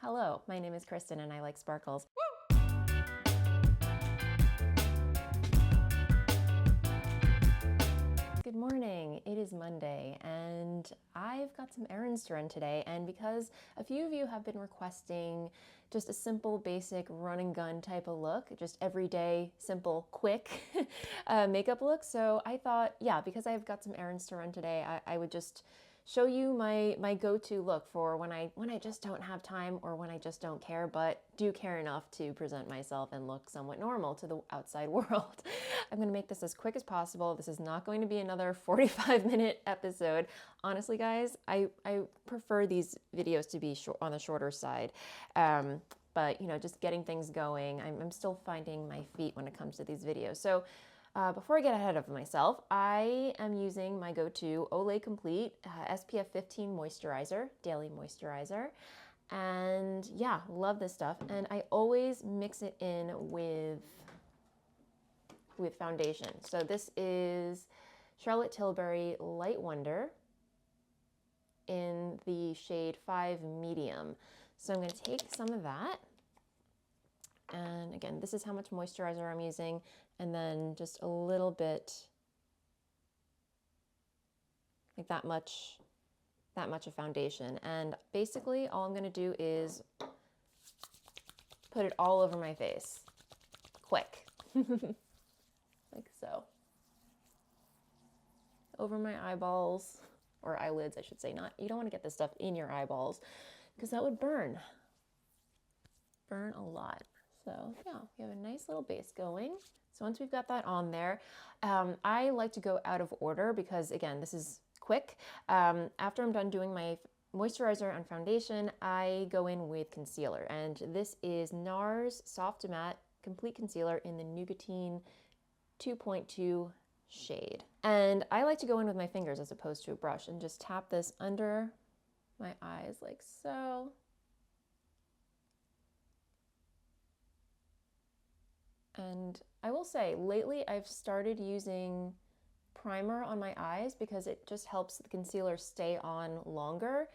Hello, my name is Kristen and I like sparkles. Good morning, it is Monday and I've got some errands to run today, and because a few of you have been requesting just a simple, basic run and gun type of look, just everyday, simple, quick makeup look, so I thought, yeah, because I've got some errands to run today, I would just show you my go-to look for when I just don't have time or when I just don't care, but do care enough to present myself and look somewhat normal to the outside world. I'm gonna make this as quick as possible. This is not going to be another 45-minute episode. Honestly, guys, I prefer these videos to be on the shorter side. But you know, just getting things going. I'm still finding my feet when it comes to these videos. So before I get ahead of myself, I am using my go-to Olay Complete SPF 15 moisturizer, daily moisturizer. And yeah, love this stuff. And I always mix it in with foundation. So this is Charlotte Tilbury Light Wonder in the shade 5 Medium. So I'm going to take some of that. And again, this is how much moisturizer I'm using, and then just a little bit, like that much of foundation. And basically all I'm going to do is put it all over my face, quick, like so. Over my eyeballs, or eyelids, I should say. Not, you don't want to get this stuff in your eyeballs because that would burn a lot. So yeah, we have a nice little base going. So once we've got that on there, I like to go out of order because, again, this is quick. After I'm done doing my moisturizer and foundation, I go in with concealer. And this is NARS Soft to Matte Complete Concealer in the Nougatine 2.2 shade. And I like to go in with my fingers as opposed to a brush and just tap this under my eyes like so. And I will say, lately I've started using primer on my eyes because it just helps the concealer stay on longer.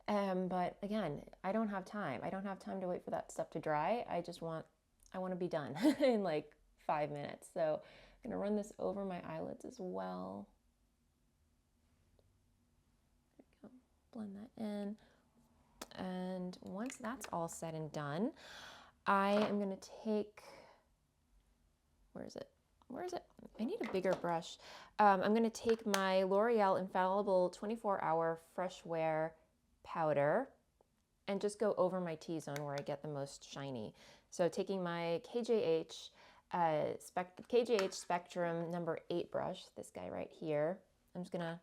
But again, I don't have time. I don't have time to wait for that stuff to dry. I want to be done in like 5 minutes. So I'm gonna run this over my eyelids as well. There we go. Blend that in. And once that's all said and done, I am gonna take, where is it? I need a bigger brush. I'm going to take my L'Oreal Infallible 24-hour Fresh Wear powder and just go over my T-zone where I get the most shiny. So taking my KJH Spectrum number 8 brush, this guy right here, I'm just going to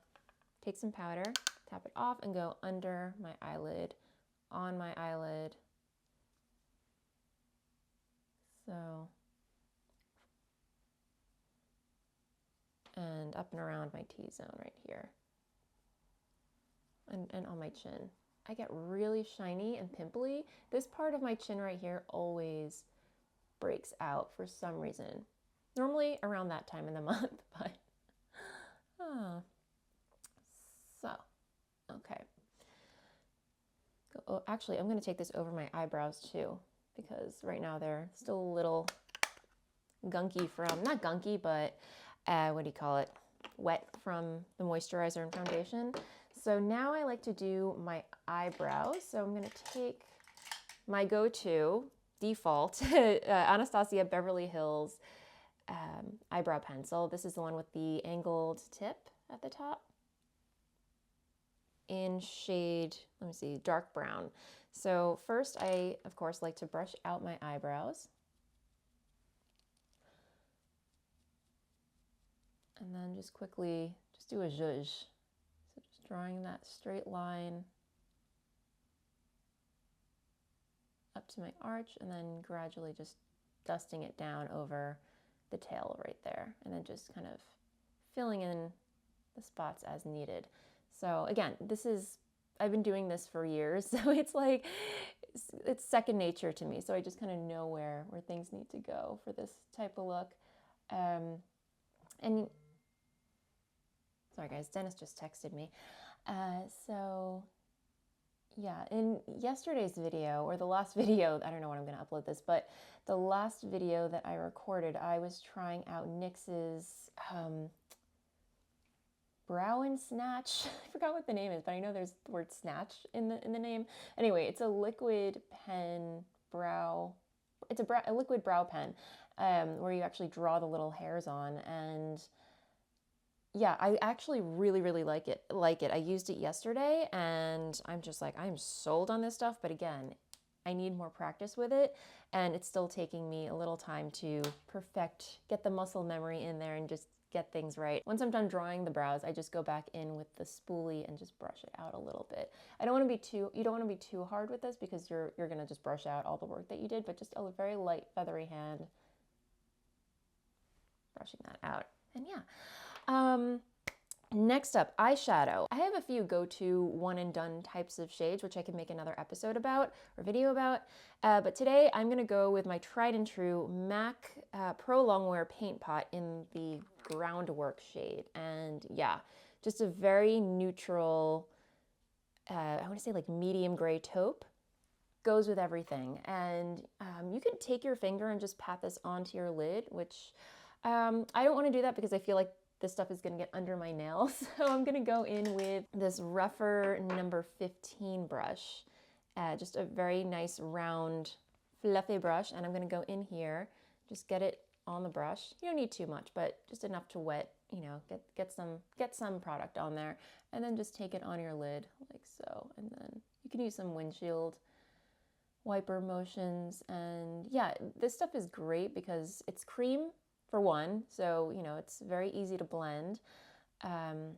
take some powder, tap it off, and go under my eyelid, on my eyelid. So, and up and around my T-zone right here, and on my chin. I get really shiny and pimply. This part of my chin right here always breaks out for some reason. Normally around that time in the month, but so, okay. Oh, actually, I'm going to take this over my eyebrows too, because right now they're still a little gunky from, not gunky, but what do you call it? Wet from the moisturizer and foundation. So now I like to do my eyebrows. So I'm going to take my go-to default Anastasia Beverly Hills eyebrow pencil. This is the one with the angled tip at the top in shade, let me see, dark brown. So first I, of course, like to brush out my eyebrows. And then just quickly, just do a zhuzh. So just drawing that straight line up to my arch and then gradually just dusting it down over the tail right there. And then just kind of filling in the spots as needed. So again, I've been doing this for years. So it's like, it's second nature to me. So I just kind of know where things need to go for this type of look. And sorry guys, Dennis just texted me. So Yeah, in yesterday's video, or the last video, I don't know when I'm going to upload this, but the last video that I recorded, I was trying out NYX's Brow and Snatch. I forgot what the name is, but I know there's the word snatch in the name. Anyway, it's a liquid pen brow. It's a liquid brow pen where you actually draw the little hairs on, and yeah, I actually really like it. I used it yesterday and I'm just like, I'm sold on this stuff, but again, I need more practice with it, and it's still taking me a little time to perfect, get the muscle memory in there and just get things right. Once I'm done drawing the brows, I just go back in with the spoolie and just brush it out a little bit. I don't want to be too, you don't want to be too hard with this because you're going to just brush out all the work that you did, but just a very light feathery hand brushing that out. And yeah. Next up, eyeshadow. I have a few go-to one and done types of shades, which I can make another episode about or video about. But today I'm gonna go with my tried and true MAC Pro Longwear Paint Pot in the Groundwork shade. And yeah, just a very neutral, I wanna say like medium gray taupe. Goes with everything. And you can take your finger and just pat this onto your lid, which I don't wanna do that because I feel like this stuff is gonna get under my nails. So I'm gonna go in with this rougher number 15 brush. Just a very nice round fluffy brush, and I'm gonna go in here, just get it on the brush. You don't need too much, but just enough to wet, you know, get some product on there, and then just take it on your lid like so. And then you can use some windshield wiper motions. And yeah, this stuff is great because it's cream for one, so you know it's very easy to blend, and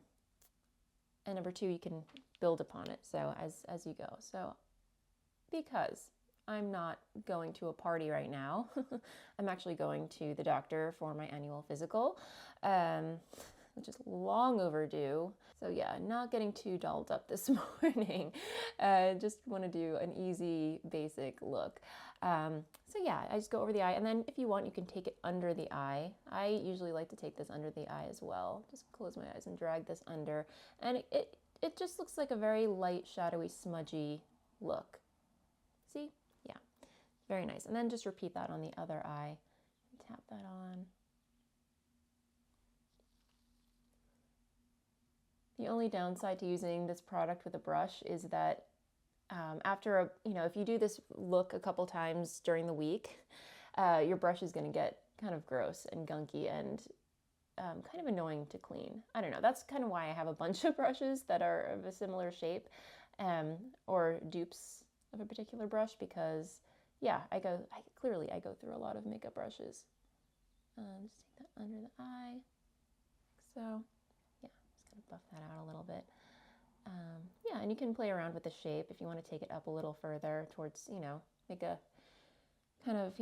number two, you can build upon it so as you go. So because I'm not going to a party right now, I'm actually going to the doctor for my annual physical, which is long overdue. So yeah, not getting too dolled up this morning. Just want to do an easy, basic look. So yeah, I just go over the eye, and then if you want, you can take it under the eye. I usually like to take this under the eye as well. Just close my eyes and drag this under, and it just looks like a very light, shadowy, smudgy look. See? Yeah, very nice. And then just repeat that on the other eye. Tap that on. The only downside to using this product with a brush is that after if you do this look a couple times during the week, your brush is going to get kind of gross and gunky and kind of annoying to clean. I don't know. That's kind of why I have a bunch of brushes that are of a similar shape, or dupes of a particular brush, because yeah, I go through a lot of makeup brushes. Just take that under the eye, like so. Yeah, just gonna buff that out a little bit. Yeah, and you can play around with the shape if you want to take it up a little further towards, make a kind of,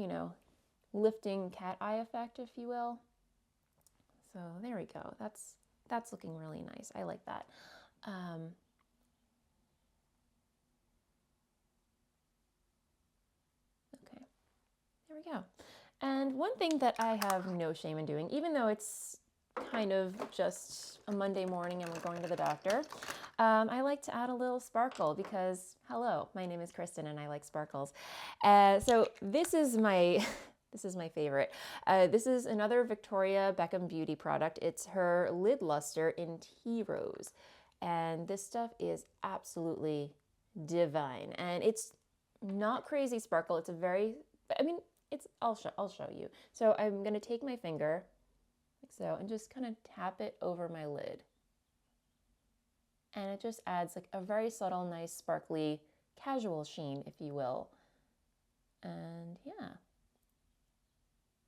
lifting cat eye effect, if you will. So there we go. That's looking really nice. I like that. Okay, there we go. And one thing that I have no shame in doing, even though it's kind of just a Monday morning and we're going to the doctor, I like to add a little sparkle because, hello, my name is Kristen and I like sparkles. So this is my this is my favorite. This is another Victoria Beckham beauty product. It's her lid luster in Tea Rose, and this stuff is absolutely divine. And it's not crazy sparkle. It's a very, I'll show you. So I'm gonna take my finger like so and just kind of tap it over my lid. And it just adds like a very subtle, nice, sparkly, casual sheen, if you will. And yeah,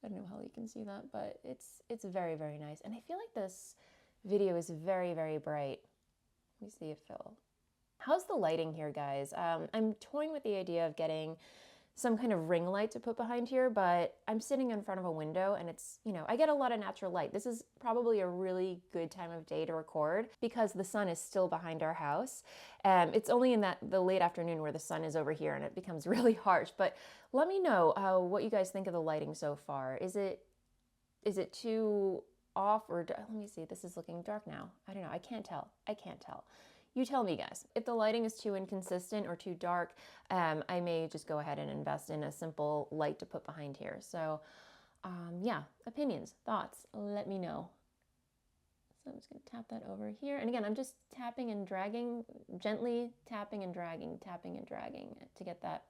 I don't know how you can see that, but it's very, very nice. And I feel like this video is very, very bright. Let me see if how's the lighting here, guys? I'm toying with the idea of getting some kind of ring light to put behind here, but I'm sitting in front of a window and it's, I get a lot of natural light. This is probably a really good time of day to record because the sun is still behind our house. It's only in the late afternoon where the sun is over here and it becomes really harsh. But let me know what you guys think of the lighting so far. Is it too off, or let me see, this is looking dark now. I don't know, I can't tell. You tell me, guys. If the lighting is too inconsistent or too dark, I may just go ahead and invest in a simple light to put behind here. So yeah, opinions, thoughts, let me know. So I'm just going to tap that over here. And again, I'm just tapping and dragging, gently tapping and dragging to get that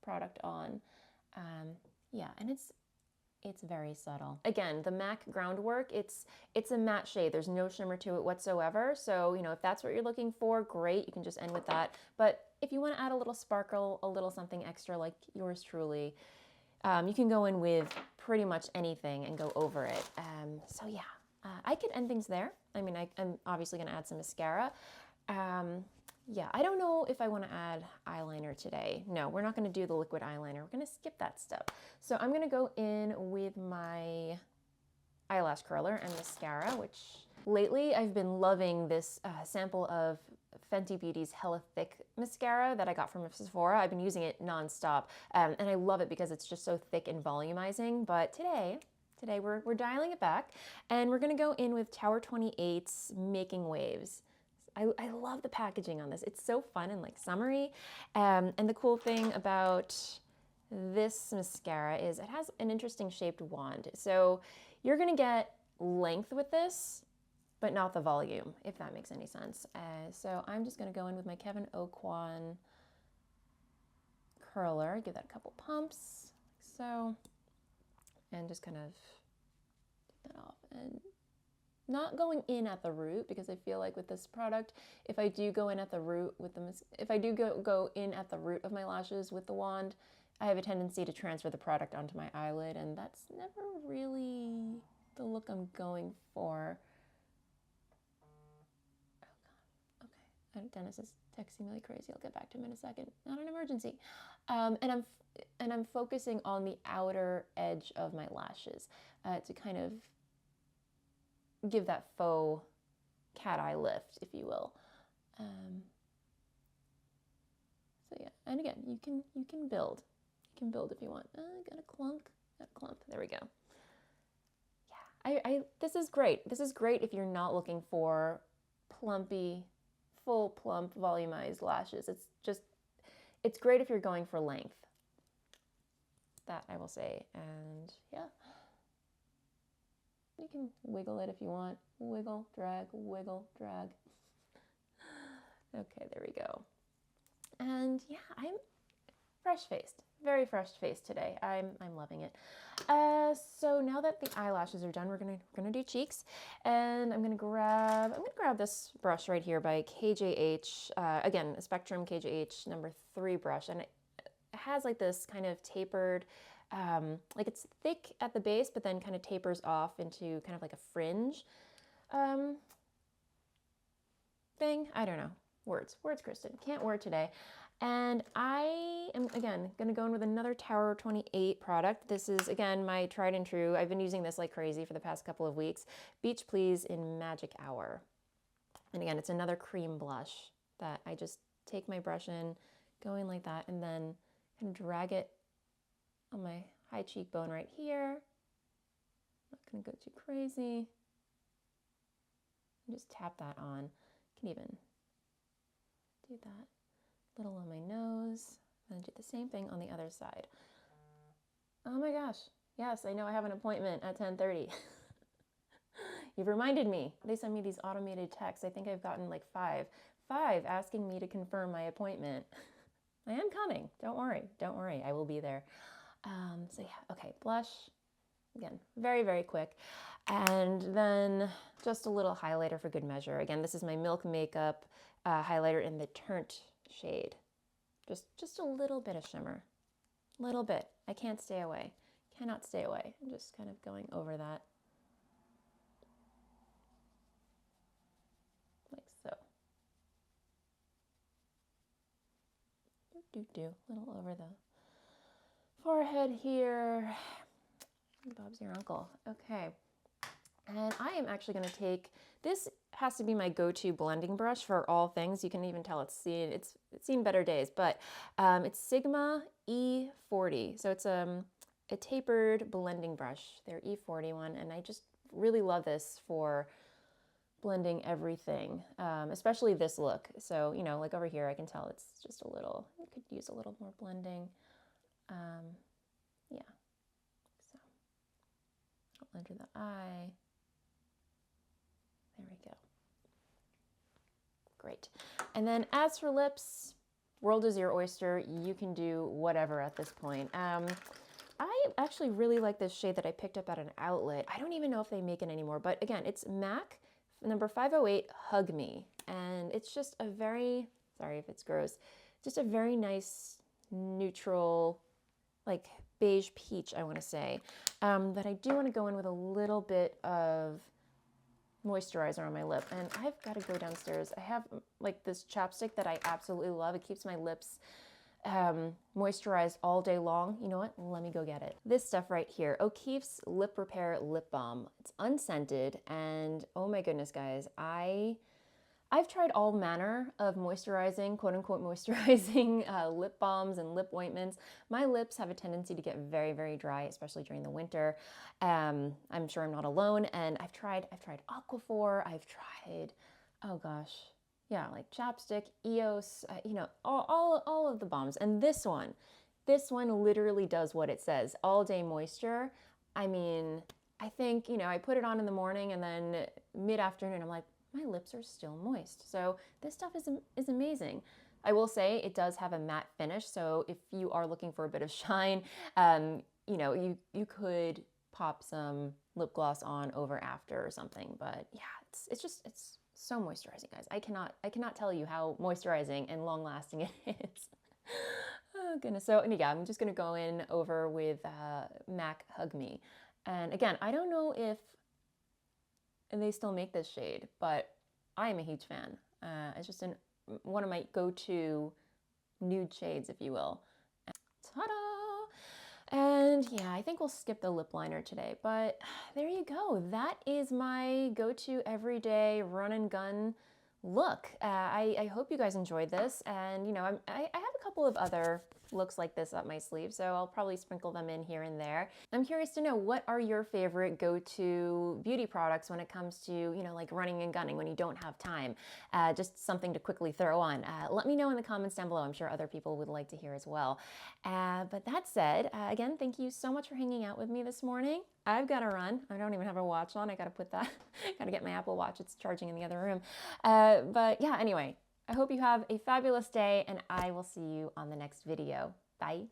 product on. Yeah, and it's very subtle. Again, the MAC Groundwork, it's a matte shade. There's no shimmer to it whatsoever. So, you know, if that's what you're looking for, great. You can just end with that. But if you want to add a little sparkle, a little something extra like yours truly, you can go in with pretty much anything and go over it. So yeah, I could end things there. I mean, I'm obviously going to add some mascara. Yeah, I don't know if I want to add eyeliner today. No, we're not going to do the liquid eyeliner. We're going to skip that step. So I'm going to go in with my eyelash curler and mascara, which lately I've been loving this sample of Fenty Beauty's Hella Thick mascara that I got from Sephora. I've been using it nonstop, and I love it because it's just so thick and volumizing. But today we're dialing it back, and we're going to go in with Tower 28's Making Waves. I love the packaging on this. It's so fun and like summery. And the cool thing about this mascara is it has an interesting shaped wand. So you're gonna get length with this, but not the volume, if that makes any sense. So I'm just gonna go in with my Kevin Aucoin curler, give that a couple pumps, like so, and just kind of take that off. And not going in at the root, because I feel like with this product, if I do go in at the root with if I do go in at the root of my lashes with the wand, I have a tendency to transfer the product onto my eyelid, and that's never really the look I'm going for. Oh God, okay. Dennis is texting me like crazy. I'll get back to him in a second. Not an emergency. And I'm focusing on the outer edge of my lashes to kind of give that faux cat eye lift, if you will. So yeah, and again, you can build. You can build if you want. Got a clump. There we go. Yeah, this is great. This is great if you're not looking for plumpy, full plump, volumized lashes. It's great if you're going for length. That I will say, and yeah. You can wiggle it if you want. Wiggle, drag, wiggle, drag. Okay, there we go. And yeah, I'm fresh-faced, very fresh-faced today. I'm loving it. So now that the eyelashes are done, we're gonna do cheeks, and I'm gonna grab this brush right here by KJH. Again, a Spectrum KJH #3 brush, and it has like this kind of tapered. Like it's thick at the base, but then kind of tapers off into kind of like a fringe thing. I don't know. Words, Kristen. Can't word today. And I am, again, going to go in with another Tower 28 product. This is, again, my tried and true. I've been using this like crazy for the past couple of weeks. BeachPlease in Magic Hour. And again, it's another cream blush that I just take my brush in, go in like that, and then kind of drag it on my high cheekbone right here. Not gonna go too crazy. And just tap that on. Can even do that. Little on my nose. And do the same thing on the other side. Oh my gosh. Yes, I know I have an appointment at 10:30. You've reminded me. They send me these automated texts. I think I've gotten like five asking me to confirm my appointment. I am coming. Don't worry. I will be there. So yeah, okay, blush, again, very, very quick. And then just a little highlighter for good measure. Again, this is my Milk Makeup highlighter in the Turnt shade. Just a little bit of shimmer, little bit. I can't stay away, cannot stay away. I'm just kind of going over that. Like so. Little over the forehead here. Bob's your uncle. Okay. And I am actually going to take, this has to be my go-to blending brush for all things. You can even tell it's seen better days, but it's Sigma E40. So it's a tapered blending brush, their E40 one, and I just really love this for blending everything, especially this look. So, you know, like over here, I can tell it's just a little, it could use a little more blending. Yeah, so under the eye. There we go. Great. And then as for lips, world is your oyster. You can do whatever at this point. I actually really like this shade that I picked up at an outlet. I don't even know if they make it anymore, but again, it's MAC number 508 Hug Me. And it's just a very, sorry if it's gross, just a very nice, neutral, like beige peach, I want to say. But I do want to go in with a little bit of moisturizer on my lip, and I've got to go downstairs. I have like this chapstick that I absolutely love. It keeps my lips moisturized all day long. You know what? Let me go get it. This stuff right here, O'Keeffe's Lip Repair Lip Balm. It's unscented, and oh my goodness, guys, I've tried all manner of moisturizing, quote unquote moisturizing lip balms and lip ointments. My lips have a tendency to get very, very dry, especially during the winter. I'm sure I'm not alone. And I've tried Aquaphor, I've tried, oh gosh, yeah, like chapstick, EOS, you know, all of the balms. And this one literally does what it says, all day moisture. I mean, I think, you know, I put it on in the morning and then mid-afternoon, I'm like, my lips are still moist. So this stuff is amazing. I will say it does have a matte finish. So if you are looking for a bit of shine, you know, you could pop some lip gloss on over after or something. But yeah, it's so moisturizing, guys. I cannot tell you how moisturizing and long lasting it is. Oh goodness. So yeah, I'm just gonna go in over with MAC Hug Me. And again, I don't know if they still make this shade, but I am a huge fan. It's just one of my go-to nude shades, if you will. Ta-da! And yeah, I think we'll skip the lip liner today, but there you go. That is my go-to everyday run and gun look. I hope you guys enjoyed this, and you know, I have a couple of other looks like this up my sleeve, so I'll probably sprinkle them in here and there. I'm curious to know, what are your favorite go-to beauty products when it comes to, you know, like running and gunning when you don't have time? Just something to quickly throw on. Let me know in the comments down below. I'm sure other people would like to hear as well. But that said, again, thank you so much for hanging out with me this morning. I've got to run. I don't even have a watch on. I got to put that, got to get my Apple Watch. It's charging in the other room. But yeah, anyway, I hope you have a fabulous day, and I will see you on the next video. Bye.